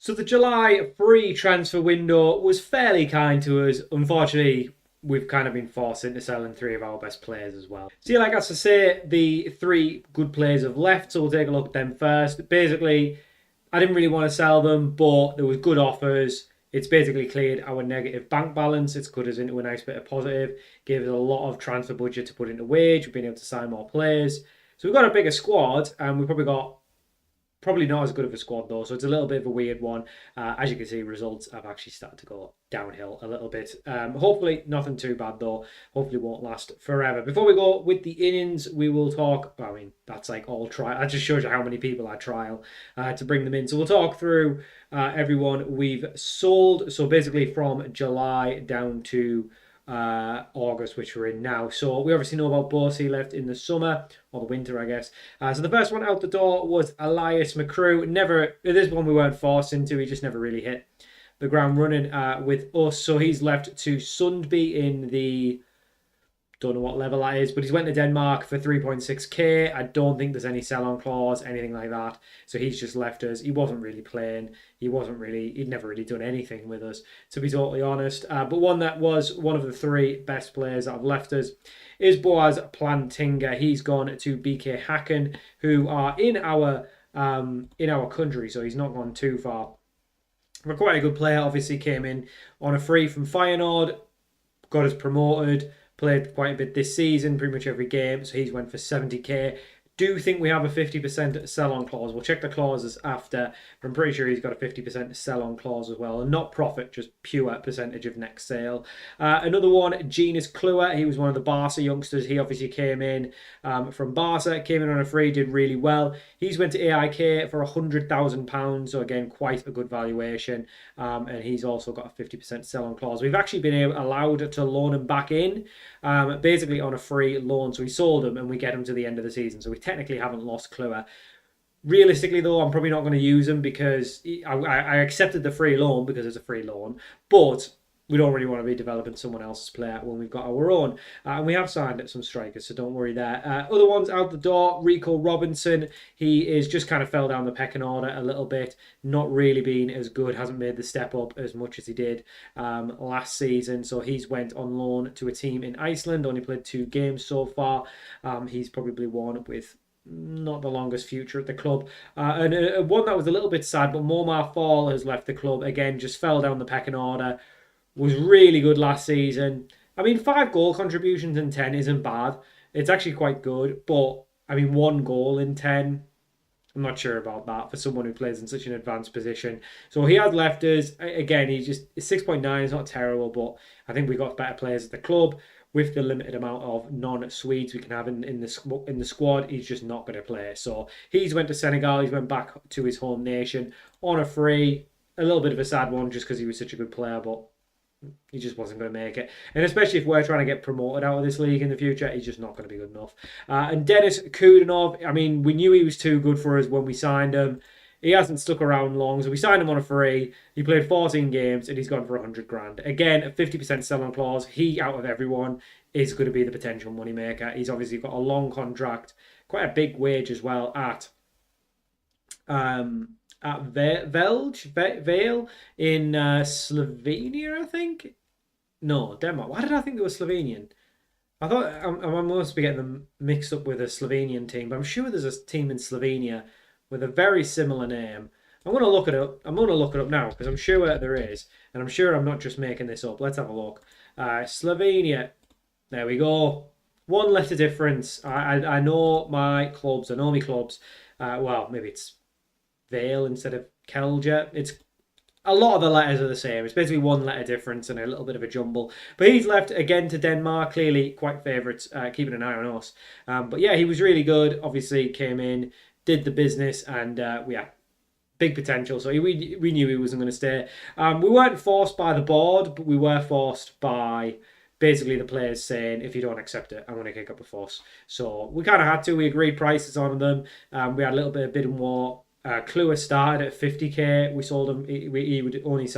So the July free transfer window was fairly kind to us. Unfortunately, we've kind of been forced into selling three of our best players as well. So yeah, like I say, the three good players have left, so we'll take a look at them first. Basically, I didn't really want to sell them, but there was good offers. It's basically cleared our negative bank balance. It's put us into a nice bit of positive. Gave us a lot of transfer budget to put into wage. We've been able to sign more players. So we've got a bigger squad, and we've probably not as good of a squad though, so it's a little bit of a weird one. As you can see, results have actually started to go downhill a little bit. Hopefully nothing too bad though. Hopefully won't last forever. Before we go with the innings, we will talk. I mean, that's like all trial. That just shows you how many people I trial to bring them in. So we'll talk through everyone we've sold. So basically from July down to August, which we're in now. So we obviously know about Borsey left in the summer, or the winter, I guess. So the first one out the door was Elias McCrew. This one we weren't forced into. He just never really hit the ground running with us. So he's left to Sundby in the... Don't know what level that is, but he's went to Denmark for 3.6k. I don't think there's any sell-on clause, anything like that. So he's just left us. He wasn't really playing. He'd never really done anything with us, to be totally honest. But one that was one of the three best players that have left us is Boaz Plantinga. He's gone to BK Häcken, who are in our country, so he's not gone too far. But quite a good player. Obviously came in on a free from Feyenoord, got us promoted. Played quite a bit this season, pretty much every game, so he's went for 70k. Do think we have a 50% sell-on clause. We'll check the clauses after, but I'm pretty sure he's got a 50% sell-on clause as well, and not profit, just pure percentage of next sale. Another one, Genus Kluwer. He was one of the Barca youngsters. He obviously came in from Barca, came in on a free, did really well. He's went to AIK for £100,000, so again, quite a good valuation, and he's also got a 50% sell-on clause. We've actually been allowed to loan him back in, basically on a free loan, so we sold him and we get him to the end of the season, so we technically haven't lost Kluwer. Realistically, though, I'm probably not going to use him because I accepted the free loan because it's a free loan, but we don't really want to be developing someone else's player when we've got our own. And we have signed some strikers, so don't worry there. Other ones out the door, Rico Robinson. He is just kind of fell down the pecking order a little bit. Not really been as good. Hasn't made the step up as much as he did last season. So he's went on loan to a team in Iceland. Only played 2 games so far. He's probably one with not the longest future at the club. And one that was a little bit sad, but Momar Fall has left the club. Again, just fell down the pecking order. Was really good last season. I mean, 5 goal contributions in 10 isn't bad. It's actually quite good. But, I mean, 1 goal in 10, I'm not sure about that for someone who plays in such an advanced position. So he has left us. Again, he's just 6.9 is not terrible, but I think we got better players at the club. With the limited amount of non-Swedes we can have in the squad, he's just not going to play. So he's went to Senegal. He's went back to his home nation on a free. A little bit of a sad one just because he was such a good player, but he just wasn't going to make it. And especially if we're trying to get promoted out of this league in the future, he's just not going to be good enough. And Denis Kudanov, I mean, we knew he was too good for us when we signed him. He hasn't stuck around long, so we signed him on a free. He played 14 games and he's gone for 100 grand. Again, a 50% sell-on clause. He, out of everyone, is going to be the potential moneymaker. He's obviously got a long contract, quite a big wage as well at Vale in Slovenia, I think. No, Denmark. Why did I think they were Slovenian? I thought I must be getting them mixed up with a Slovenian team, but I'm sure there's a team in Slovenia with a very similar name. I'm going to look it up. I'm going to look it up now because I'm sure there is, and I'm sure I'm not just making this up. Let's have a look. Slovenia. There we go. 1 letter difference. I know my clubs. I know my clubs. Well, maybe it's Vale instead of Kelja. It's a lot of the letters are the same. It's basically 1 letter difference and a little bit of a jumble. But he's left again to Denmark. Clearly quite favourites, keeping an eye on us. But yeah, he was really good. Obviously came in, did the business, and yeah, big potential. So we knew he wasn't going to stay. We weren't forced by the board, but we were forced by basically the players saying, if you don't accept it, I'm going to kick up a fuss. So we kind of had to. We agreed prices on them. We had a little bit of bid and war. Kluwer started at 50k. We sold him. He would only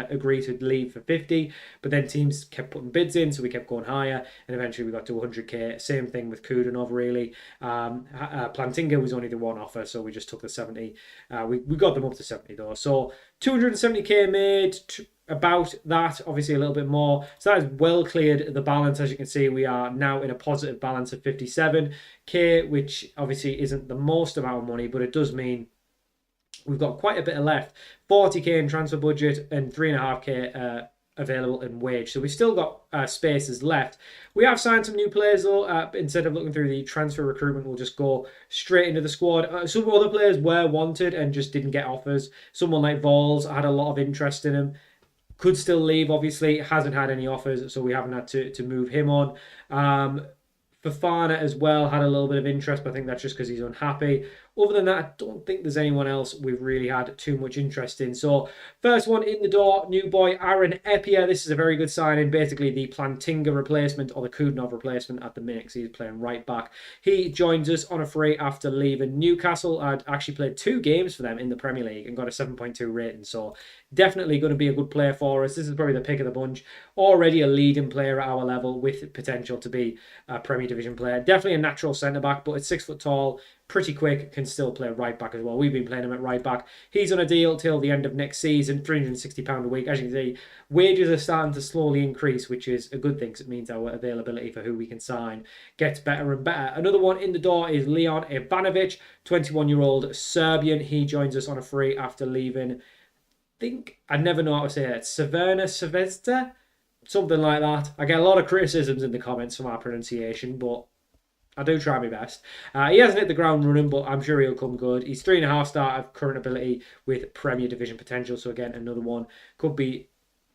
agree to leave for 50, but then teams kept putting bids in, so we kept going higher, and eventually we got to 100k. Same thing with Kudanov, really. Plantinga was only the one offer, so we just took the 70. We got them up to 70 though. So 270k made, about that, obviously a little bit more. So that has well cleared the balance. As you can see, we are now in a positive balance of 57k, which obviously isn't the most amount of money, but it does mean we've got quite a bit left. 40k in transfer budget and 3.5k available in wage. So we've still got spaces left. We have signed some new players though. Instead of looking through the transfer recruitment, we'll just go straight into the squad. Some other players were wanted and just didn't get offers. Someone like Vols had a lot of interest in him. Could still leave, obviously. Hasn't had any offers, so we haven't had to move him on. Fofana as well had a little bit of interest, but I think that's just because he's unhappy. Other than that, I don't think there's anyone else we've really had too much interest in. So, first one in the door, new boy Aaron Eppier. This is a very good signing. Basically, the Plantinga replacement or the Kudnov replacement at the minute, because he's playing right back. He joins us on a free after leaving Newcastle. I'd actually played 2 games for them in the Premier League and got a 7.2 rating. So, definitely going to be a good player for us. This is probably the pick of the bunch. Already a leading player at our level with potential to be a Premier Division player. Definitely a natural centre-back, but it's 6 foot tall. Pretty quick, can still play right back as well. We've been playing him at right back. He's on a deal till the end of next season, £360 a week. As you can see, wages are starting to slowly increase, which is a good thing because it means our availability for who we can sign gets better and better. Another one in the door is Leon Ivanovic, 21-year-old Serbian. He joins us on a free after leaving, I never know how to say it, Severna Svezda? Something like that. I get a lot of criticisms in the comments for my pronunciation, but I do try my best. He hasn't hit the ground running, but I'm sure he'll come good. He's 3.5 star of current ability with Premier Division potential. So again, another one could be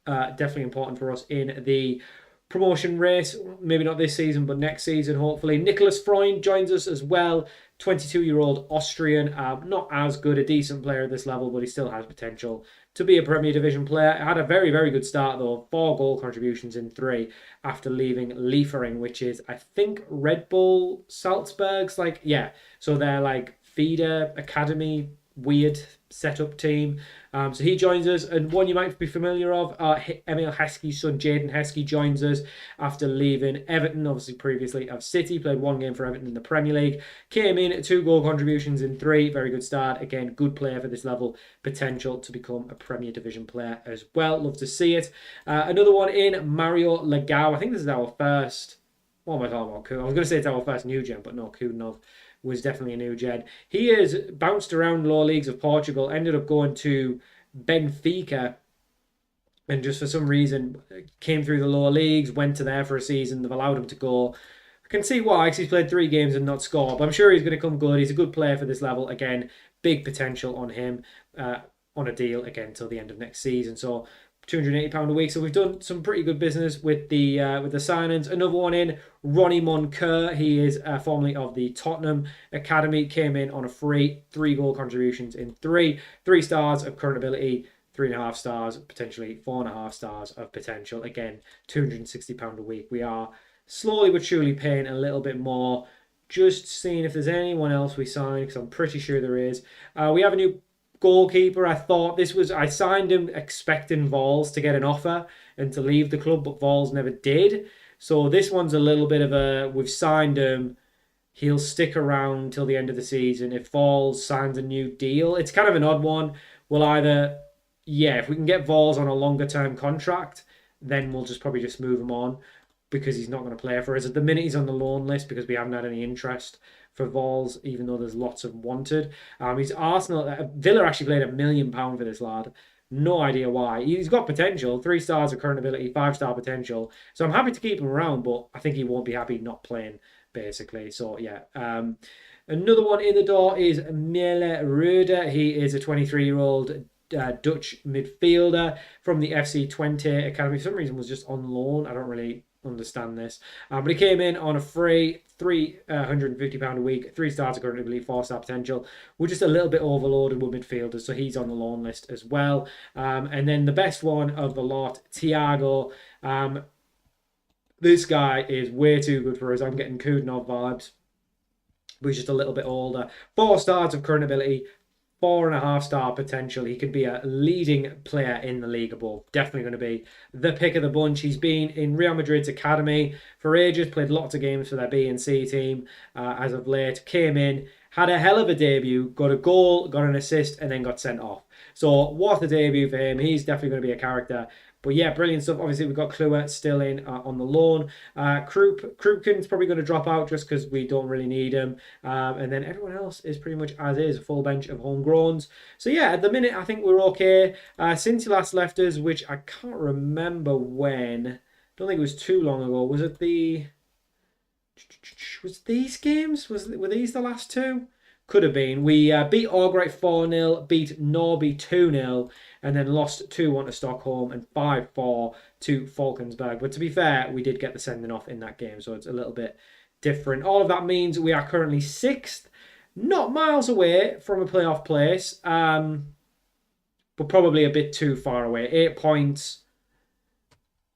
definitely important for us in the promotion race. Maybe not this season, but next season, hopefully. Nicholas Freund joins us as well. 22-year-old Austrian. Not as good, a decent player at this level, but he still has potential to be a Premier Division player. Had a very, very good start, though. 4 goal contributions in 3 after leaving Liefering, which is, I think, Red Bull Salzburg's, so they're like feeder academy, weird setup team. So he joins us, and one you might be familiar of, Emil Heskey's son, Jaden Heskey, joins us after leaving Everton, obviously previously of City, played 1 game for Everton in the Premier League, came in at 2 goal contributions in 3, very good start, again, good player for this level, potential to become a Premier Division player as well, love to see it. Another one in, Mario Legao, I think this is our first, what am I talking about? I was going to say it's our first new gen, but no, Kudnov was definitely a new gen. He has bounced around lower leagues of Portugal, ended up going to Benfica, and just for some reason came through the lower leagues, went to there for a season. They've allowed him to go. I can see why, because he's played 3 games and not scored, but I'm sure he's going to come good. He's a good player for this level. Again, big potential on him on a deal again till the end of next season. So £280 a week. So we've done some pretty good business with the signings. Another one in, Ronnie Moncur. He is formerly of the Tottenham Academy. Came in on a free, 3 goal contributions in 3 stars of current ability, 3.5 stars, potentially 4.5 stars of potential. Again, £260 a week. We are slowly but surely paying a little bit more. Just seeing if there's anyone else we sign, because I'm pretty sure there is. We have a new goalkeeper. I signed him expecting Vols to get an offer and to leave the club, but Vols never did. So this one's a little bit of we've signed him, he'll stick around till the end of the season. If Vols signs a new deal, it's kind of an odd one. We'll either, if we can get Vols on a longer term contract, then we'll probably just move him on, because he's not going to play for us. At the minute, he's on the loan list because we haven't had any interest for Vols, even though there's lots of wanted. He's Arsenal. Villa actually paid £1 million for this lad. No idea why. He's got potential. 3 stars of current ability, 5-star potential. So I'm happy to keep him around, but I think he won't be happy not playing, basically. So, yeah. Another one in the door is Mele Ruder. He is a 23-year-old Dutch midfielder from the FC20 Academy. For some reason was just on loan. I don't really understand this. But he came in on a free, £350 a week, 3 stars of current ability, 4-star potential. We're just a little bit overloaded with midfielders, so he's on the loan list as well. And then the best one of the lot, Thiago. This guy is way too good for us. I'm getting Kudnov vibes, but he's just a little bit older. 4 stars of current ability, 4.5-star potential. He could be a leading player in the league above. Definitely going to be the pick of the bunch. He's been in Real Madrid's academy for ages, played lots of games for their B and C team as of late. Came in, had a hell of a debut, got a goal, got an assist, and then got sent off. So what a debut for him. He's definitely going to be a character. But yeah, brilliant stuff. Obviously, we've got Kluwer still in on the loan. Krupkin's probably going to drop out just because we don't really need him. And then everyone else is pretty much as is, a full bench of homegrowns. So yeah, at the minute, I think we're okay. Since he last left us, which I can't remember when. I don't think it was too long ago. Was it Was these games? Were these the last two? Could have been. We beat Albright 4-0, beat Norby 2-0, and then lost 2-1 to Stockholm and 5-4 to Falkensberg. But to be fair, we did get the sending off in that game, so it's a little bit different. All of that means we are currently 6th, not miles away from a playoff place, but probably a bit too far away. 8 points.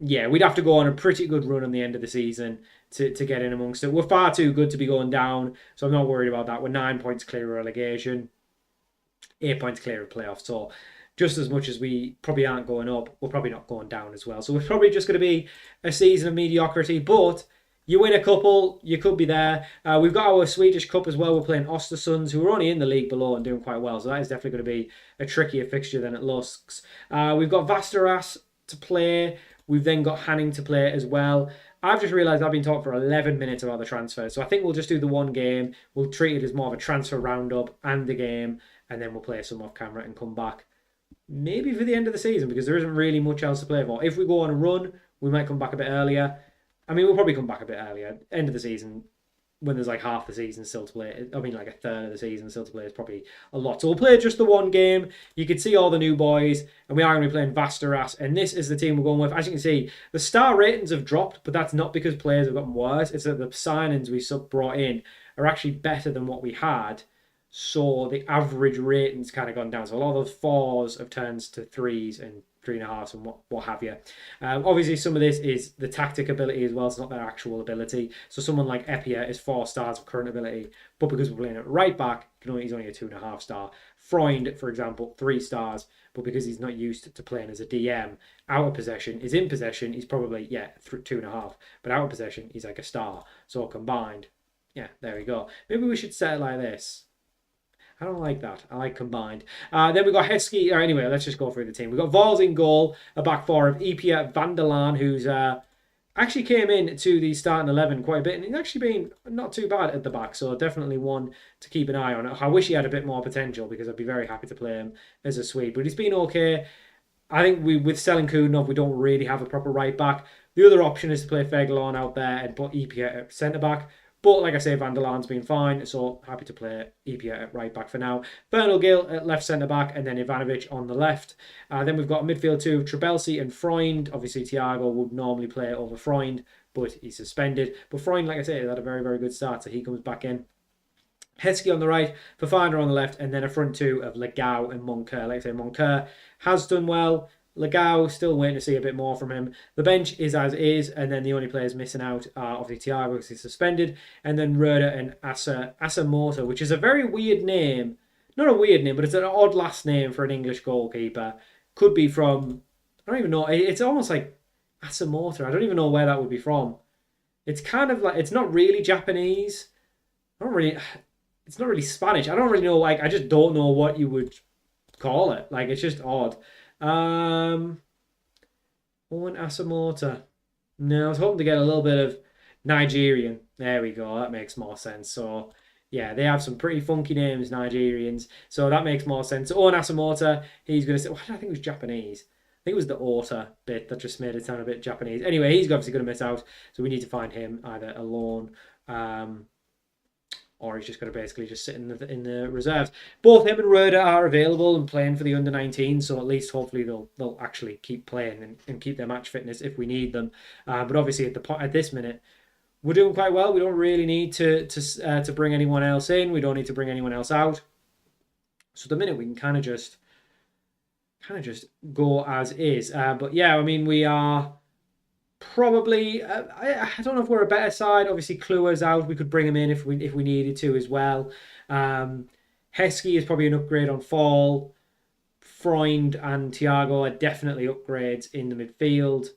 Yeah, we'd have to go on a pretty good run on the end of the season to get in amongst it. We're far too good to be going down, so I'm not worried about that. We're 9 points clear of relegation, 8 points clear of playoffs. So just as much as we probably aren't going up, we're probably not going down as well. So we're probably just going to be a season of mediocrity, but you win a couple, you could be there. We've got our Swedish Cup as well. We're playing Östersunds, who are only in the league below and doing quite well. So that is definitely going to be a trickier fixture than it looks. We've got Vasteras to play. We've then got Hanning to play as well. I've just realised I've been talking for 11 minutes about the transfers. So I think we'll just do the one game. We'll treat it as more of a transfer roundup and the game. And then we'll play some off camera and come back. Maybe for the end of the season, because there isn't really much else to play for. If we go on a run, we might come back a bit earlier. I mean, we'll probably come back a bit earlier. End of the season, when there's like half the season still to play. I mean, like a third of the season still to play is probably a lot. So we'll play just the one game. You can see all the new boys, and we are going to be playing Vasteras, and this is the team we're going with. As you can see, the star ratings have dropped, but that's not because players have gotten worse. It's that the signings we brought in are actually better than what we had. So the average rating's kind of gone down. So a lot of those 4s have turned to 3s and 3.5s and what have you. Obviously, some of this is the tactic ability as well. It's not their actual ability. So someone like Epia is 4 stars of current ability, but because we're playing it right back, he's only a 2.5 star. Freund, for example, 3 stars, but because he's not used to playing as a DM, out of possession is in possession. He's probably 2.5, but out of possession he's like a star. So combined, there we go. Maybe we should set it like this. I don't like that. I like combined. Then we've got Heskey. Anyway, let's just go through the team. We've got Vols in goal, a back 4 of Epia van der Laan, who's actually came in to the starting 11 quite a bit, and he's actually been not too bad at the back, so definitely one to keep an eye on. I wish he had a bit more potential, because I'd be very happy to play him as a Swede, but he's been okay. I think with Selenkunov, we don't really have a proper right back. The other option is to play Feglon out there and put Epia at centre back. But like I say, Van der Laan's been fine, so happy to play Epia at right back for now. Bernal Gill at left centre-back, and then Ivanovic on the left. Then we've got a midfield 2, Trebelsi and Freund. Obviously, Thiago would normally play over Freund, but he's suspended. But Freund, like I say, had a very, very good start, so he comes back in. Heskey on the right, Fafana on the left, and then a front 2 of Legao and Moncoeur. Like I say, Moncoeur has done well. Legao, still waiting to see a bit more from him. The bench is as is, and then the only players missing out are obviously Thiago, because he's suspended, and then Röder and Asamoah, which is a very weird name. Not a weird name, but it's an odd last name for an English goalkeeper. Could be from, I don't even know, it's almost like Asamoah. I don't even know where that would be from. It's kind of like, it's not really Japanese. It's not really Spanish. I don't really know, I just don't know what you would call it. It's just odd. Owen Asamoah. No, I was hoping to get a little bit of Nigerian. There we go. That makes more sense. So, yeah, they have some pretty funky names, Nigerians. So that makes more sense. Owen Asamoah, he's going to say, I think it was Japanese. I think it was the Ota bit that just made it sound a bit Japanese. Anyway, he's obviously going to miss out. So we need to find him either a loan, or he's just going to basically just sit in the reserves. Both him and Röder are available and playing for the under-19, so at least hopefully they'll actually keep playing and keep their match fitness if we need them. But obviously at this minute, we're doing quite well. We don't really need to bring anyone else in. We don't need to bring anyone else out. So at the minute we can kind of just go as is. But yeah, I mean, we are probably, I don't know if we're a better side. Obviously, Kluwer's out. We could bring him in if we needed to as well. Heskey is probably an upgrade on Fall. Freund and Thiago are definitely upgrades in the midfield.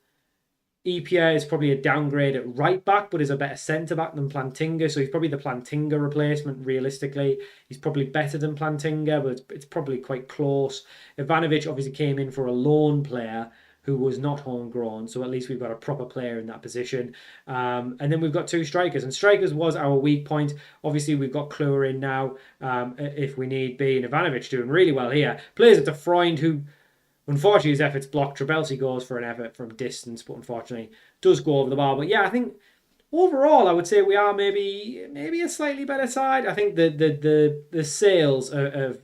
EPA is probably a downgrade at right back, but is a better centre back than Plantinga. So he's probably the Plantinga replacement. Realistically, he's probably better than Plantinga, but it's probably quite close. Ivanovic obviously came in for a loan player who was not homegrown, so at least we've got a proper player in that position. And then we've got two strikers, and strikers was our weak point. Obviously, we've got Kluwer in now if we need be, and Ivanovic doing really well here. Plays it to Freund, who unfortunately his effort's blocked. Trabelsi goes for an effort from distance, but unfortunately does go over the bar. But yeah, I think overall I would say we are maybe a slightly better side. I think the sales have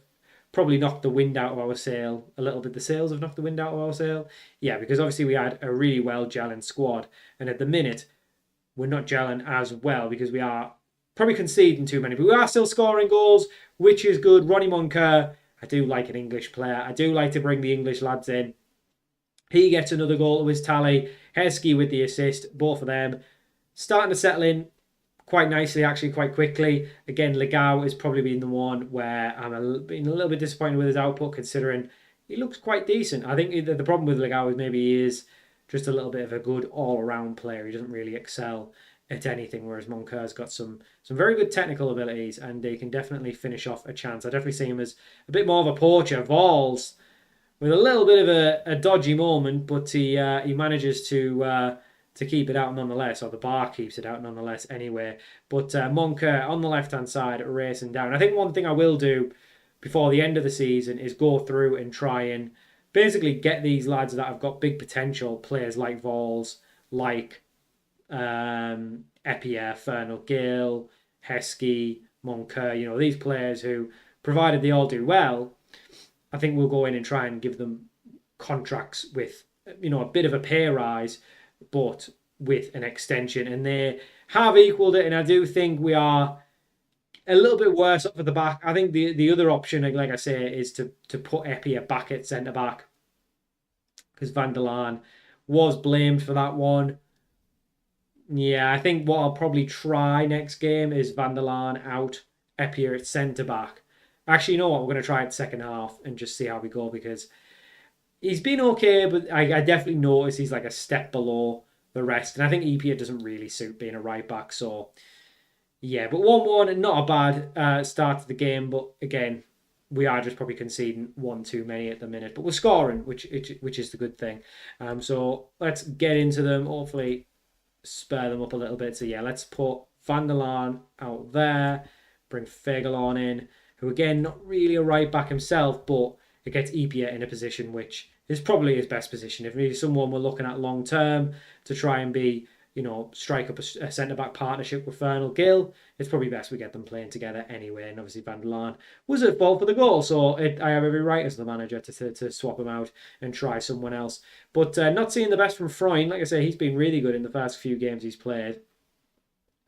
probably knocked the wind out of our sail a little bit. The sales have knocked the wind out of our sail. Yeah, because obviously we had a really well gelling squad, and at the minute we're not gelling as well because we are probably conceding too many. But we are still scoring goals, which is good. Ronnie Moncur, I do like an English player. I do like to bring the English lads in. He gets another goal to his tally. Heskey with the assist, both of them. Starting to settle in quite nicely, actually, quite quickly. Again, Legao has probably been the one where I'm been a little bit disappointed with his output, considering he looks quite decent. I think the problem with Legao is maybe he is just a little bit of a good all-around player. He doesn't really excel at anything, whereas Moncur's got some very good technical abilities, and they can definitely finish off a chance. I definitely see him as a bit more of a poacher. Valls with a little bit of a dodgy moment, but he manages to keep it out nonetheless, or the bar keeps it out nonetheless anyway. But Moncur on the left-hand side racing down. I think one thing I will do before the end of the season is go through and try and basically get these lads that have got big potential, players like Valls, like Eppier, Fernal Gill, Heskey, Moncur, these players who, provided they all do well, I think we'll go in and try and give them contracts with, a bit of a pay rise, but with an extension. And they have equaled it, and I do think we are a little bit worse up at the back. I think the other option, like I say, is to put Eppier back at centre-back, because Van der Laan was blamed for that one. Yeah, I think what I'll probably try next game is Van der Laan out, Eppier at centre-back. Actually, you know what? We're going to try it second half and just see how we go, because he's been okay, but I definitely notice he's like a step below the rest. And I think Eppier doesn't really suit being a right-back. So, yeah, but 1-1, not a bad start to the game. But again, we are just probably conceding one too many at the minute. But we're scoring, which is the good thing. So let's get into them. Hopefully spur them up a little bit. So yeah, let's put Van der Laan out there, bring Fegelon in, who again, not really a right back himself, but it gets Eppier in a position which is probably his best position. If he's someone we're looking at long term to try and be, strike up a centre-back partnership with Fernal Gill, it's probably best we get them playing together anyway. And obviously Van der Laan was at fault for the goal, so I have every right as the manager to swap him out and try someone else. But not seeing the best from Freund. Like I say, he's been really good in the first few games he's played,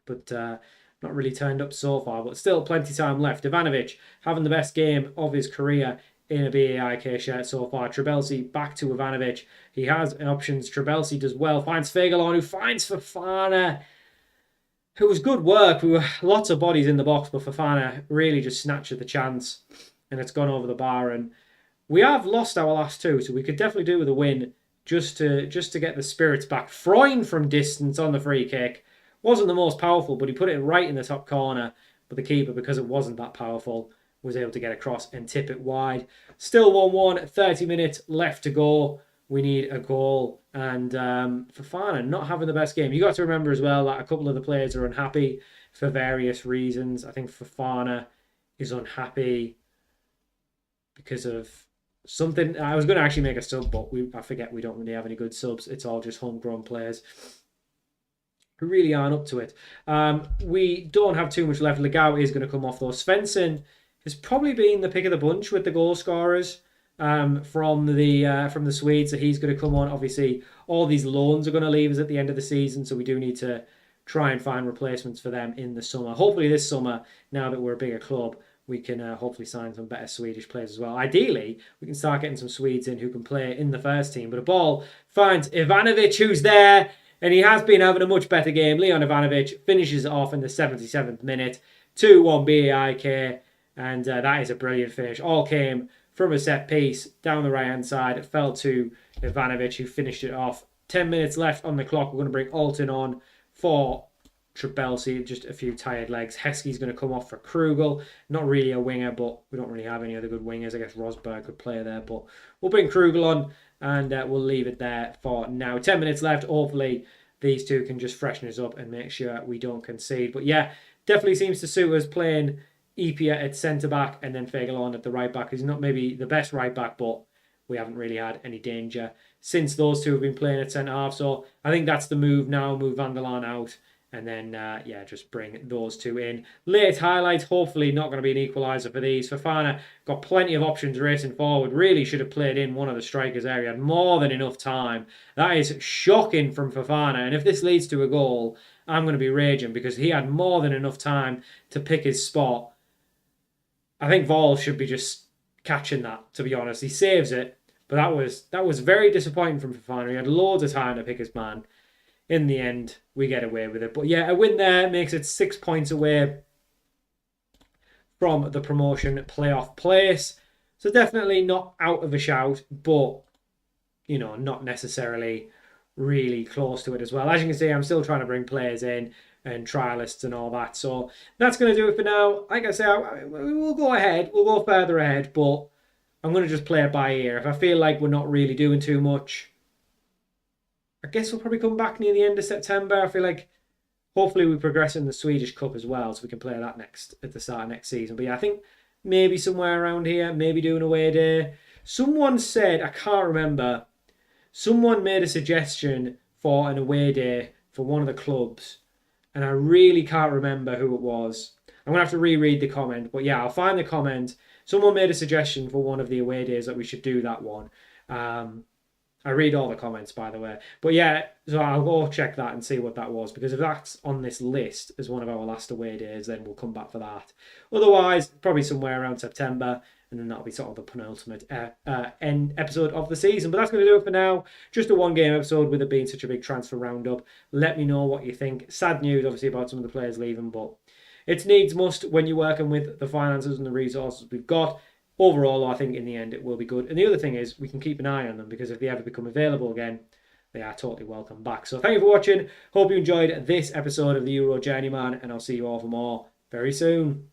but not really turned up so far. But still plenty of time left. Ivanovic having the best game of his career in a BAIK shirt so far. Trabelsi back to Ivanovic. He has options. Trabelsi does well. Finds Fegelon, who finds Fofana. It was good work. We were lots of bodies in the box, but Fofana really just snatched at the chance, and it's gone over the bar. And we have lost our last two, so we could definitely do with a win just to get the spirits back. Freund from distance on the free kick wasn't the most powerful, but he put it right in the top corner. But the keeper, because it wasn't that powerful, was able to get across and tip it wide. Still 1-1, 30 minutes left to go. We need a goal. And Fofana not having the best game. You got to remember as well that a couple of the players are unhappy for various reasons. I think Fofana is unhappy because of something. I was going to actually make a sub, but I forget we don't really have any good subs. It's all just homegrown players who really aren't up to it. We don't have too much left. Legao is going to come off though. Svensson has probably been the pick of the bunch with the goal scorers from the Swedes. So he's going to come on. Obviously, all these loans are going to leave us at the end of the season, so we do need to try and find replacements for them in the summer. Hopefully this summer, now that we're a bigger club, we can hopefully sign some better Swedish players as well. Ideally, we can start getting some Swedes in who can play in the first team. But a ball finds Ivanovic, who's there, and he has been having a much better game. Leon Ivanovic finishes it off in the 77th minute. 2-1 BAIK. And that is a brilliant finish. All came from a set piece down the right-hand side. It fell to Ivanovic, who finished it off 10 minutes left on the clock. We're going to bring Alton on for Trabelsi, just a few tired legs. Heskey's going to come off for Krugel. Not really a winger, but we don't really have any other good wingers. I guess Rosberg could play there, but we'll bring Krugel on and we'll leave it there for now. 10 minutes left. Hopefully these two can just freshen us up and make sure we don't concede. But yeah, definitely seems to suit us playing Epia at centre-back and then Fagerlund at the right-back. He's not maybe the best right-back, but we haven't really had any danger since those two have been playing at centre-half. So I think that's the move now. Move Van der Laan out. And then, yeah, just bring those two in. Late highlights, hopefully not going to be an equaliser for these. Fofana got plenty of options racing forward. Really should have played in one of the strikers there. He had more than enough time. That is shocking from Fofana. And if this leads to a goal, I'm going to be raging because he had more than enough time to pick his spot. I think Vol should be just catching that, to be honest. He saves it, but that was very disappointing from Fofana. He had loads of time to pick his man. In the end, we get away with it. But yeah, a win there makes it 6 points away from the promotion playoff place. So definitely not out of a shout, but, you know, not necessarily really close to it as well. As you can see, I'm still trying to bring players in and trialists and all that. So that's going to do it for now. Like I say, we'll go ahead. We'll go further ahead, but I'm going to just play it by ear. If I feel like we're not really doing too much, I guess we'll probably come back near the end of September. I feel like hopefully we progress in the Swedish Cup as well, so we can play that next at the start of next season. But yeah, I think maybe somewhere around here, maybe do an away day. Someone said, I can't remember, someone made a suggestion for an away day for one of the clubs, and I really can't remember who it was. I'm going to have to reread the comment, but yeah, I'll find the comment. Someone made a suggestion for one of the away days that we should do that one. I read all the comments, by the way. But yeah, so I'll go check that and see what that was. Because if that's on this list as one of our last away days, then we'll come back for that. Otherwise, probably somewhere around September. And then that'll be sort of the penultimate end episode of the season. But that's going to do it for now. Just a one-game episode with it being such a big transfer roundup. Let me know what you think. Sad news, obviously, about some of the players leaving. But it's needs must when you're working with the finances and the resources we've got. Overall, I think in the end it will be good. And the other thing is we can keep an eye on them because if they ever become available again, they are totally welcome back. So thank you for watching. Hope you enjoyed this episode of the Euro Journeyman, and I'll see you all for more very soon.